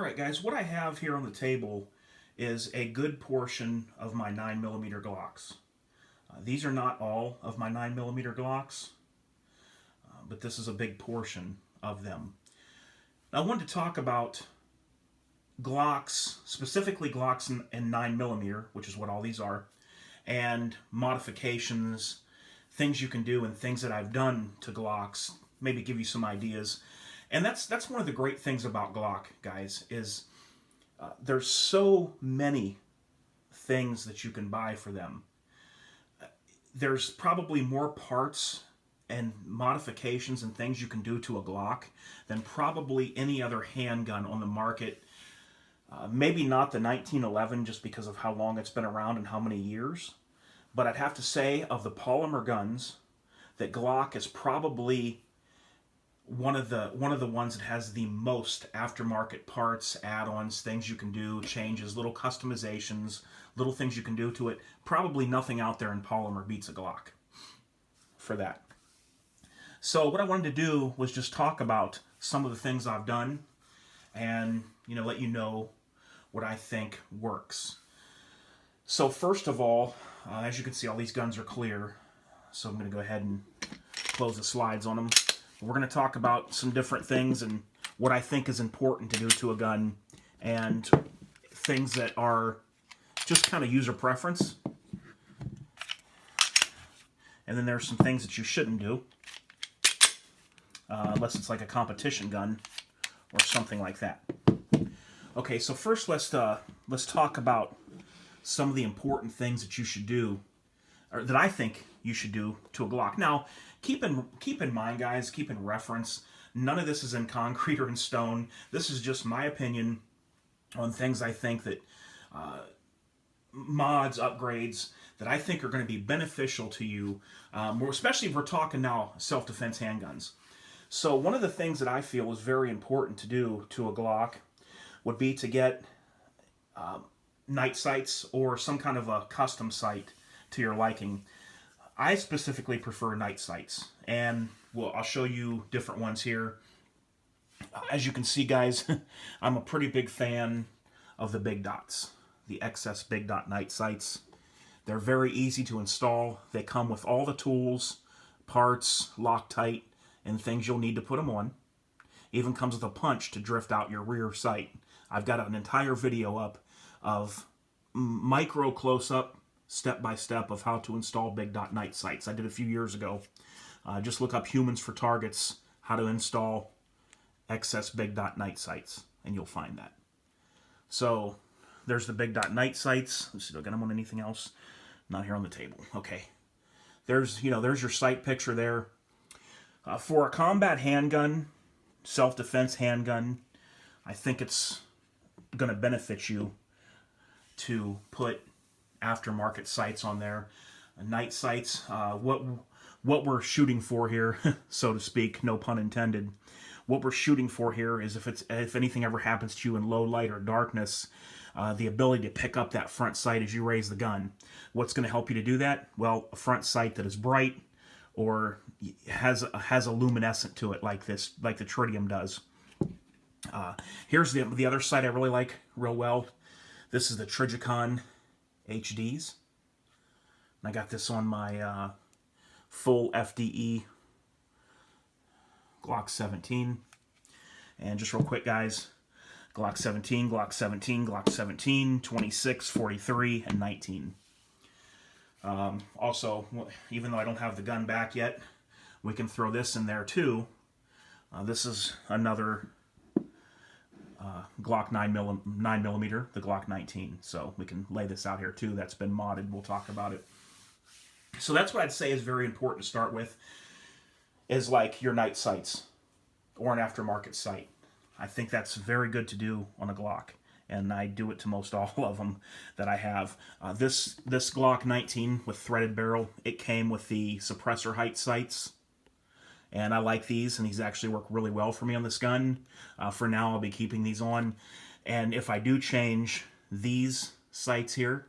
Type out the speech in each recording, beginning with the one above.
Alright guys, what I have here on the table is a good portion of my 9mm Glocks. These are not all of my 9mm Glocks, but this is a big portion of them. I wanted to talk about Glocks, specifically Glocks in 9mm, which is what all these are, and modifications, things you can do and things that I've done to Glocks, maybe give you some ideas. And that's one of the great things about Glock, guys, is there's so many things that you can buy for them. There's probably more parts and modifications and things you can do to a Glock than probably any other handgun on the market. Maybe not the 1911 just because of how long it's been around and how many years. But I'd have to say of the polymer guns that Glock is probably one of the ones that has the most aftermarket parts, add-ons, things you can do, changes, little customizations, little things you can do to it. Probably nothing out there in polymer beats a Glock for that. So what I wanted to do was just talk about some of the things I've done and, let you know what I think works. So first of all, as you can see, all these guns are clear. So I'm going to go ahead and close the slides on them. We're going to talk about some different things and what I think is important to do to a gun and things that are just kind of user preference. And then there's some things that you shouldn't do, unless it's like a competition gun or something like that. Okay, so first let's talk about some of the important things that you should do, or that I think you should do to a Glock. Now, keep in mind, guys, keep in reference, none of this is in concrete or in stone. This is just my opinion on things I think that mods, upgrades, that I think are going to be beneficial to you, especially if we're talking now self-defense handguns. So one of the things that I feel is very important to do to a Glock would be to get night sights or some kind of a custom sight to your liking. I specifically prefer night sights, and well, I'll show you different ones here. As you can see, guys, I'm a pretty big fan of the big dots, the XS big dot night sights. They're very easy to install. They come with all the tools, parts, Loctite, and things you'll need to put them on. Even comes with a punch to drift out your rear sight. I've got an entire video up of micro close-up, step-by-step of how to install big dot night sights. I did a few years ago. Just look up Humans for Targets, how to install XS big dot night sights, and you'll find that. So there's the big dot night sights. Let's see, do I got them on anything else? Not here on the table. Okay. There's your sight picture there. For a combat handgun, self-defense handgun, I think it's going to benefit you to put aftermarket sights on there. Night sights, what we're shooting for here, so to speak, no pun intended. What we're shooting for here is if anything ever happens to you in low light or darkness, the ability to pick up that front sight as you raise the gun. What's going to help you to do that? Well, a front sight that is bright or has a luminescent to it, like the tritium does. Here's the other sight I really like real well. This is the Trijicon HDs. And I got this on my full FDE Glock 17. And just real quick, guys, Glock 17, Glock 17, Glock 17, 26, 43, and 19. Also, even though I don't have the gun back yet, we can throw this in there too. This is another Glock 9mm, the Glock 19. So we can lay this out here too. That's been modded. We'll talk about it. So that's what I'd say is very important to start with, is like your night sights or an aftermarket sight. I think that's very good to do on a Glock, and I do it to most all of them that I have. This Glock 19 with threaded barrel, it came with the suppressor height sights, and I like these, and these actually work really well for me on this gun. For now, I'll be keeping these on, and if I do change these sights here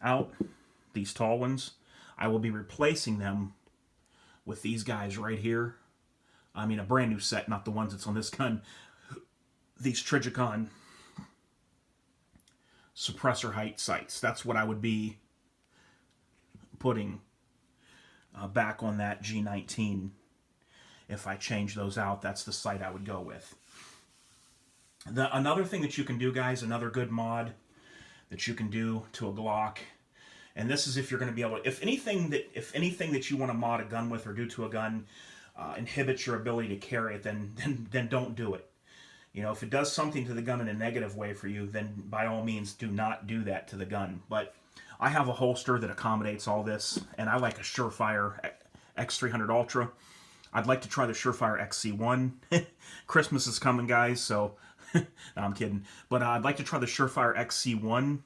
out, these tall ones, I will be replacing them with these guys right here. I mean, a brand new set, not the ones that's on this gun. these Trigicon suppressor height sights. That's what I would be putting back on that G19. If I change those out, that's the sight I would go with. Another thing that you can do, guys, another good mod that you can do to a Glock, and this is if you're going to be able to, if anything that you want to mod a gun with or do to a gun inhibits your ability to carry it, then don't do it. You know, if it does something to the gun in a negative way for you, then by all means do not do that to the gun. But I have a holster that accommodates all this, and I like a Surefire X300 Ultra. I'd like to try the Surefire XC1. Christmas is coming, guys, so no, I'm kidding. But I'd like to try the Surefire XC1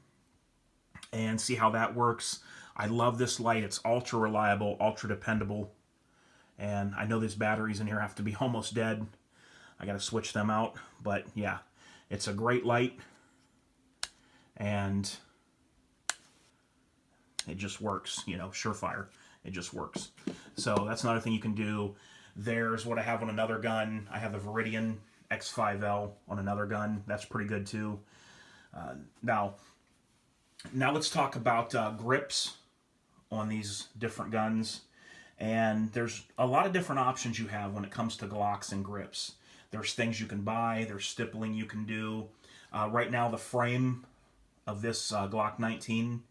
and see how that works. I love this light. It's ultra reliable, ultra dependable. And I know these batteries in here have to be almost dead. I got to switch them out. But yeah, it's a great light. And it just works, you know, Surefire. It just works. So that's another thing you can do. There's what I have on another gun. I have the Viridian X5L on another gun. That's pretty good too. Now let's talk about grips on these different guns. And there's a lot of different options you have when it comes to Glocks and grips. There's things you can buy. There's stippling you can do. Right now, the frame of this Glock 19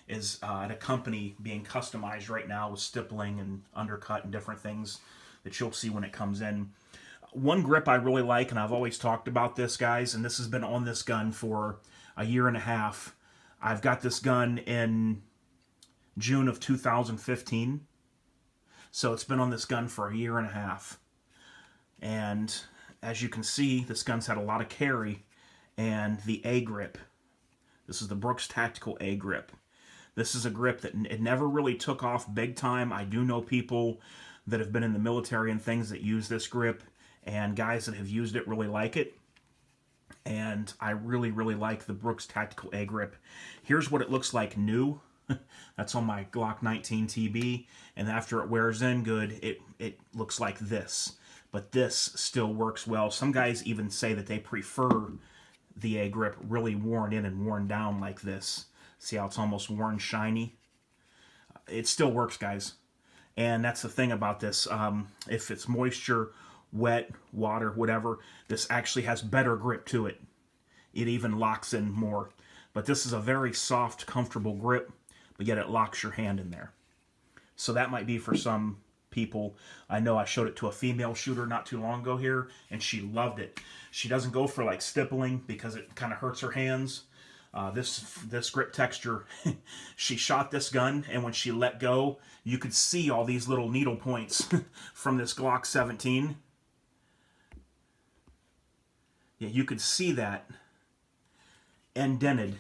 is at a company being customized right now with stippling and undercut and different things that you'll see when it comes in. One grip I really like, and I've always talked about this, guys, and this has been on this gun for a year and a half. I've got this gun in June of 2015, so it's been on this gun for a year and a half. And as you can see, this gun's had a lot of carry, and the A grip. This is the Brooks Tactical A grip. This is a grip that it never really took off big time. I do know people that have been in the military and things that use this grip, and guys that have used it really like it. And I really, really like the Brooks Tactical A grip. Here's what it looks like new. That's on my Glock 19 TB, and after it wears in good, it looks like this. But this still works well. Some guys even say that they prefer the A grip really worn in and worn down like this. See how it's almost worn shiny? It still works, guys. And that's the thing about this. If it's moisture, wet, water, whatever, this actually has better grip to it. It even locks in more. But this is a very soft, comfortable grip, but yet it locks your hand in there. So that might be for some people. I know I showed it to a female shooter not too long ago here, and she loved it. She doesn't go for like stippling because it kind of hurts her hands. This grip texture, she shot this gun, and when she let go, you could see all these little needle points from this Glock 17. Yeah, you could see that indented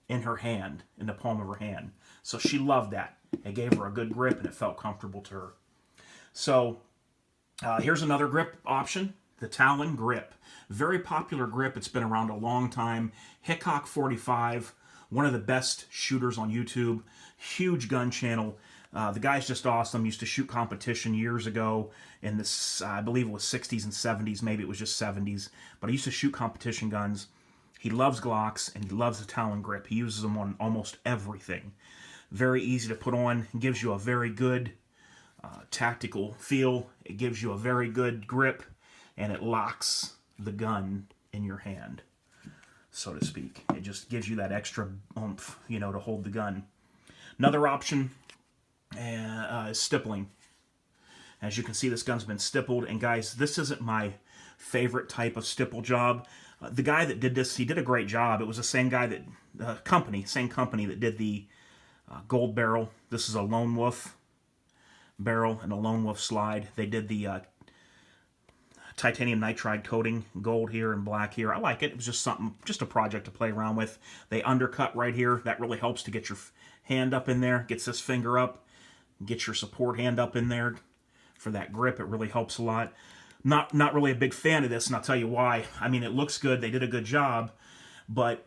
in her hand, in the palm of her hand. So she loved that. It gave her a good grip, and it felt comfortable to her. So here's another grip option, the Talon grip. Very popular grip. It's been around a long time. Hickok 45, one of the best shooters on YouTube. Huge gun channel. The guy's just awesome. Used to shoot competition years ago in this, I believe it was 60s and 70s. Maybe it was just 70s. But he used to shoot competition guns. He loves Glocks, and he loves the Talon grip. He uses them on almost everything. Very easy to put on. It gives you a very good tactical feel. It gives you a very good grip, and it locks the gun in your hand, so to speak. It just gives you that extra oomph, you know, to hold the gun. Another option is stippling. As you can see, this gun's been stippled, and guys, this isn't my favorite type of stipple job. The guy that did this, he did a great job. It was the same guy that, same company that did the gold barrel. This is a Lone Wolf barrel and a Lone Wolf slide. They did the titanium nitride coating, gold here and black here. I like it. It was just something, just a project to play around with. They undercut right here. That really helps to get your hand up in there, gets this finger up, get your support hand up in there for that grip. It really helps a lot. Not really a big fan of this, and I'll tell you why. I mean, it looks good. They did a good job, but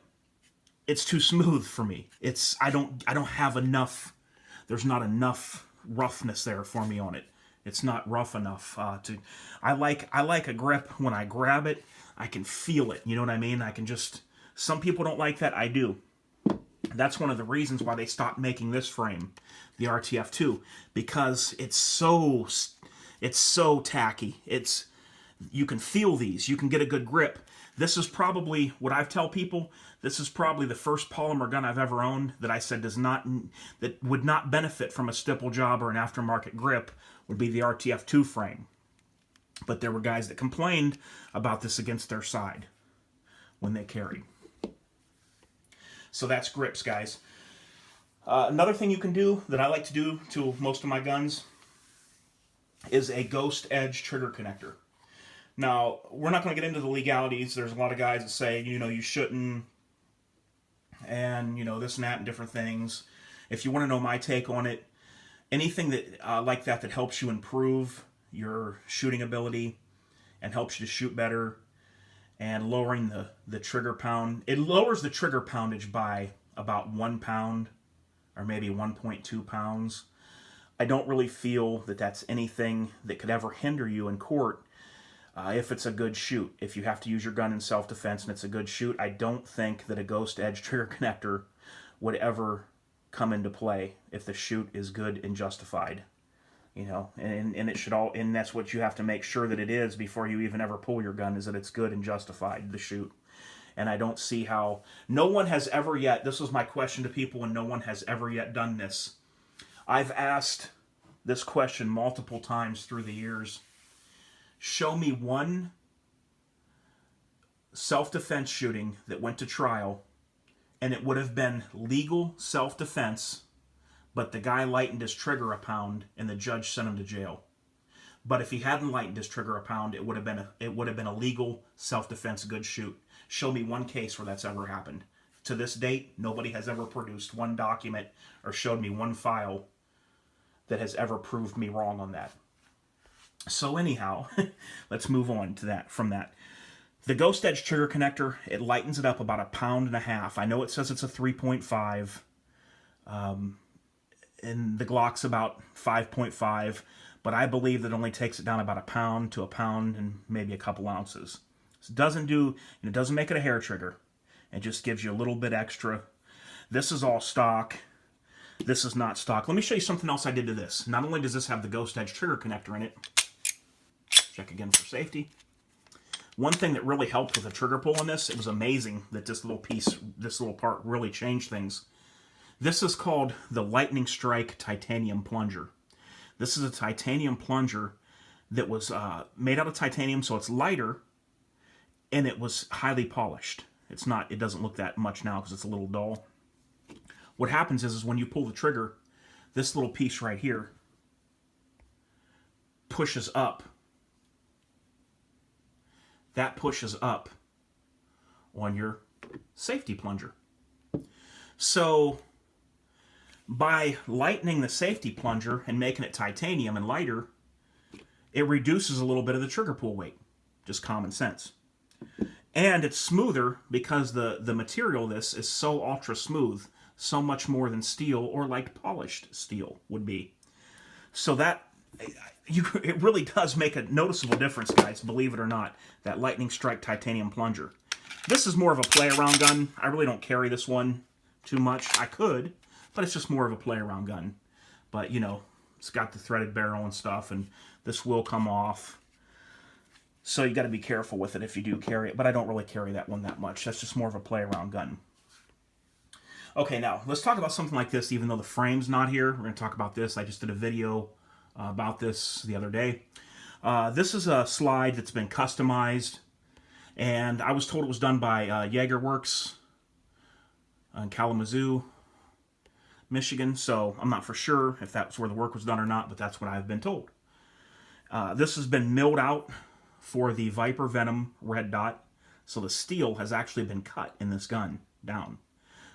it's too smooth for me. I don't have enough. There's not enough roughness there for me on it. It's not rough enough to. I like a grip when I grab it, I can feel it. You know what I mean? I can just. Some people don't like that. I do. That's one of the reasons why they stopped making this frame, the RTF2, because it's so tacky. You can feel these. You can get a good grip. This is probably what I tell people. This is probably the first polymer gun I've ever owned that I said that would not benefit from a stipple job or an aftermarket grip would be the RTF2 frame. But there were guys that complained about this against their side when they carried. So that's grips, guys. Another thing you can do that I like to do to most of my guns is a ghost edge trigger connector. Now, we're not going to get into the legalities. There's a lot of guys that say, you shouldn't, and, this and that and different things. If you want to know my take on it, anything that like that helps you improve your shooting ability and helps you to shoot better and lowering the trigger pound. It lowers the trigger poundage by about 1 pound or maybe 1.2 pounds. I don't really feel that that's anything that could ever hinder you in court if it's a good shoot. If you have to use your gun in self-defense and it's a good shoot, I don't think that a ghost edge trigger connector would ever come into play if the shoot is good and justified. And it should and that's what you have to make sure that it is before you even ever pull your gun, is that it's good and justified, the shoot. And I don't see how, no one has ever yet, this was my question to people, and no one has ever yet done this. I've asked this question multiple times through the years. Show me one self-defense shooting that went to trial, and it would have been legal self-defense, but the guy lightened his trigger a pound, and the judge sent him to jail. But if he hadn't lightened his trigger a pound, it would have been a legal self-defense good shoot. Show me one case where that's ever happened. To this date, nobody has ever produced one document or showed me one file that has ever proved me wrong on that. So anyhow, let's move on to that. From that, the ghost edge trigger connector, it lightens it up about 1.5 pounds. I know it says it's a 3.5. And the Glock's about 5.5, but I believe that only takes it down about 1 pound to 1 pound and maybe a couple ounces. So it doesn't make it a hair trigger. It just gives you a little bit extra. This is all stock. This is not stock. Let me show you something else I did to this. Not only does this have the ghost edge trigger connector in it, check again for safety. One thing that really helped with the trigger pull in this, it was amazing that this little part really changed things. This is called the Lightning Strike Titanium Plunger. This is a titanium plunger that was made out of titanium, so it's lighter, and it was highly polished. It doesn't look that much now because it's a little dull. What happens is when you pull the trigger, this little piece right here pushes up. That pushes up on your safety plunger. So by lightening the safety plunger and making it titanium and lighter, it reduces a little bit of the trigger pull weight. Just common sense. And it's smoother because the material of this is so ultra smooth, so much more than steel or like polished steel would be. So that it really does make a noticeable difference, guys, believe it or not, that Lightning Strike Titanium Plunger. This is more of a play-around gun. I really don't carry this one too much. I could, but it's just more of a play-around gun. But, it's got the threaded barrel and stuff, and this will come off. So you got to be careful with it if you do carry it, but I don't really carry that one that much. That's just more of a play-around gun. Okay, now, let's talk about something like this, even though the frame's not here. We're going to talk about this. I just did a video about this the other day. This is a slide that's been customized, and I was told it was done by Jaeger Works in Kalamazoo, Michigan, so I'm not for sure if that's where the work was done or not, but that's what I've been told. This has been milled out for the Viper Venom red dot, so the steel has actually been cut in this gun down,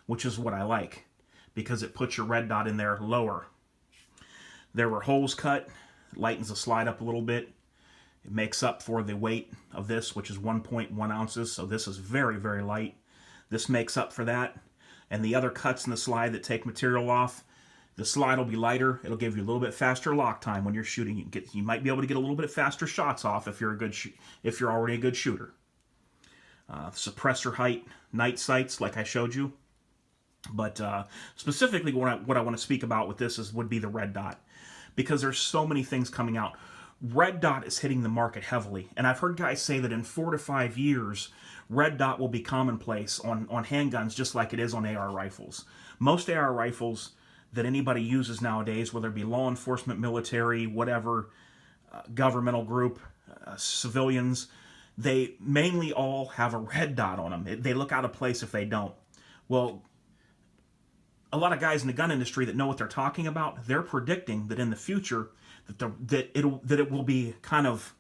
which is what I like, because it puts your red dot in there lower. There were holes cut, lightens the slide up a little bit. It makes up for the weight of this, which is 1.1 ounces, so this is very, very light. This makes up for that. And the other cuts in the slide that take material off, The slide will be lighter. It'll give you a little bit faster lock time when you're shooting. You might be able to get a little bit faster shots off if you're already a good shooter. Suppressor height, night sights, like I showed you. But specifically, what I want to speak about with this would be the red dot, because there's so many things coming out. Red dot is hitting the market heavily, and I've heard guys say that in 4 to 5 years, red dot will be commonplace on handguns, just like it is on AR rifles. Most AR rifles that anybody uses nowadays, whether it be law enforcement, military, whatever, governmental group, civilians, they mainly all have a red dot on them. They look out of place if they don't. Well, a lot of guys in the gun industry that know what they're talking about, they're predicting that in the future that it will be kind of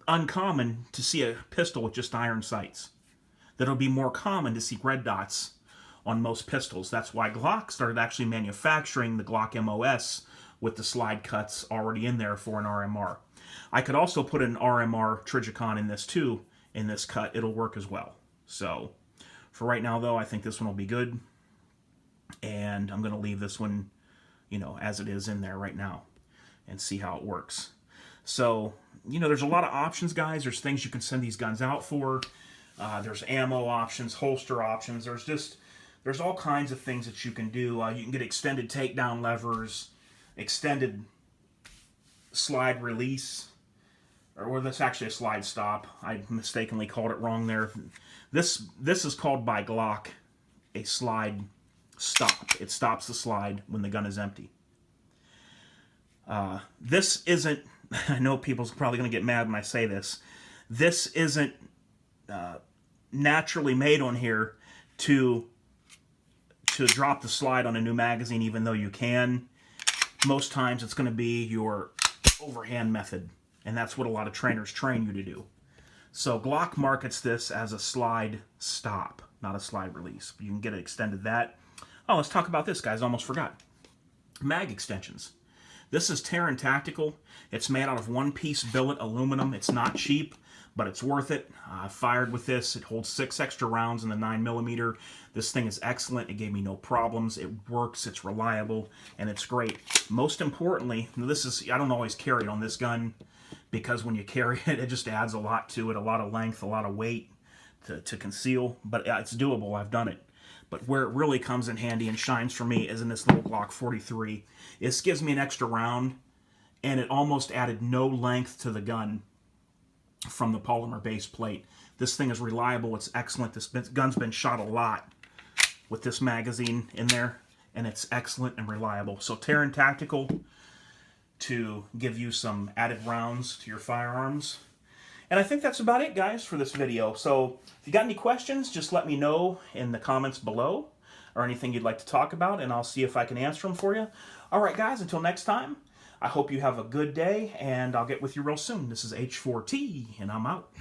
uncommon to see a pistol with just iron sights. That it'll be more common to see red dots on most pistols. That's why Glock started actually manufacturing the Glock MOS with the slide cuts already in there for an RMR. I could also put an RMR Trijicon in this too, in this cut. It'll work as well. So for right now, though, I think this one will be good. And I'm going to leave this one, as it is in there right now and see how it works. So, there's a lot of options, guys. There's things you can send these guns out for. There's ammo options, holster options. There's all kinds of things that you can do. You can get extended takedown levers, extended slide release, or that's actually a slide stop. I mistakenly called it wrong there. This is called by Glock a slide stop. It stops the slide when the gun is empty. This isn't, I know people's probably going to get mad when I say this, this isn't naturally made on here to drop the slide on a new magazine, even though you can. Most times it's going to be your overhand method, and that's what a lot of trainers train you to do. So Glock markets this as a slide stop, not a slide release. You can get it extended that. Oh, let's talk about this, guys. Almost forgot. Mag extensions. This is Terran Tactical. It's made out of one-piece billet aluminum. It's not cheap, but it's worth it. I fired with this. It holds 6 extra rounds in the 9mm. This thing is excellent. It gave me no problems. It works. It's reliable, and it's great. Most importantly, I don't always carry it on this gun, because when you carry it, it just adds a lot to it, a lot of length, a lot of weight to conceal. But it's doable. I've done it. But where it really comes in handy and shines for me is in this little Glock 43. This gives me an extra round, and it almost added no length to the gun from the polymer base plate. This thing is reliable. It's excellent. This gun's been shot a lot with this magazine in there, and it's excellent and reliable. So Terran Tactical to give you some added rounds to your firearms. And I think that's about it, guys, for this video. So if you got any questions, just let me know in the comments below, or anything you'd like to talk about, and I'll see if I can answer them for you. All right, guys, until next time, I hope you have a good day, and I'll get with you real soon. This is H4T, and I'm out.